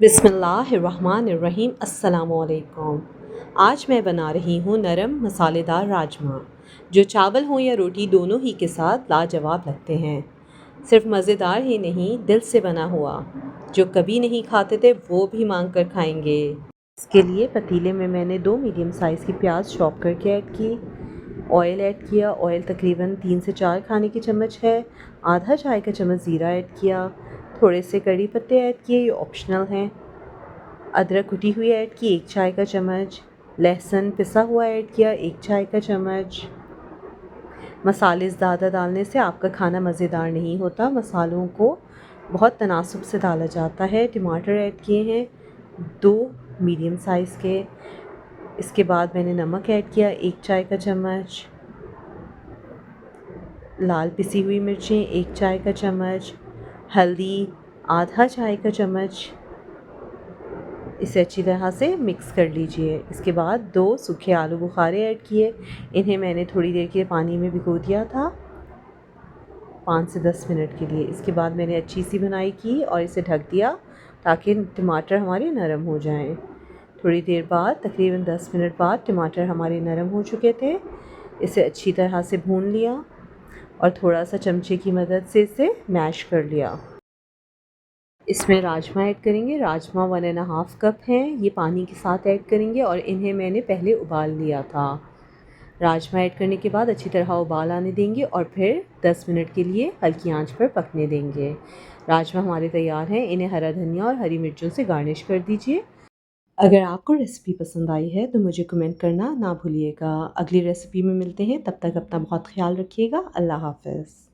बिस्मिल्लाहिर्रहमानिर्रहीम अस्सलामुअलैकुम। आज मैं बना रही हूँ नरम मसालेदार राजमा, जो चावल हों या रोटी दोनों ही के साथ लाजवाब लगते हैं। सिर्फ मज़ेदार ही नहीं, दिल से बना हुआ। जो कभी नहीं खाते थे वो भी मांग कर खाएंगे। इसके लिए पतीले में मैंने 2 मीडियम साइज़ की प्याज चॉप करके ऐड की। ऑयल ऐड किया। ऑयल तकरीबन 3 से 4 खाने के चम्मच है। आधा चाय का चम्मच ज़ीरा ऐड किया। थोड़े से कड़ी पत्ते ऐड किए, ये ऑप्शनल हैं। अदरक कुटी हुई ऐड की 1 चाय का चम्मच। लहसुन पिसा हुआ ऐड किया 1 चाय का चम्मच। मसाले ज़्यादा डालने से आपका खाना मज़ेदार नहीं होता। मसालों को बहुत तनासुब से डाला जाता है। टमाटर ऐड किए हैं 2 मीडियम साइज़ के। इसके बाद मैंने नमक ऐड किया 1 चाय का चम्मच। लाल पिसी हुई मिर्चें 1 चाय का चम्मच। हल्दी आधा चाय का चम्मच। इसे अच्छी तरह से मिक्स कर लीजिए। इसके बाद 2 सूखे आलू बुखारे ऐड किए। इन्हें मैंने थोड़ी देर के लिए पानी में भिगो दिया था, 5 से 10 मिनट के लिए। इसके बाद मैंने अच्छी सी बुनाई की और इसे ढक दिया ताकि टमाटर हमारे नरम हो जाएं। थोड़ी देर बाद, तकरीबन 10 मिनट बाद, टमाटर हमारे नरम हो चुके थे। इसे अच्छी तरह से भून लिया और थोड़ा सा चमचे की मदद से इसे मैश कर लिया। इसमें राजमा ऐड करेंगे। राजमा 1.5 कप हैं, ये पानी के साथ ऐड करेंगे और इन्हें मैंने पहले उबाल लिया था। राजमा ऐड करने के बाद अच्छी तरह उबाल आने देंगे और फिर 10 मिनट के लिए हल्की आंच पर पकने देंगे। राजमा हमारे तैयार हैं। इन्हें हरा धनिया और हरी मिर्चों से गार्निश कर दीजिए। अगर आपको रेसिपी पसंद आई है तो मुझे कमेंट करना ना भूलिएगा। अगली रेसिपी में मिलते हैं, तब तक अपना बहुत ख्याल रखिएगा। अल्लाह हाफ़िज़।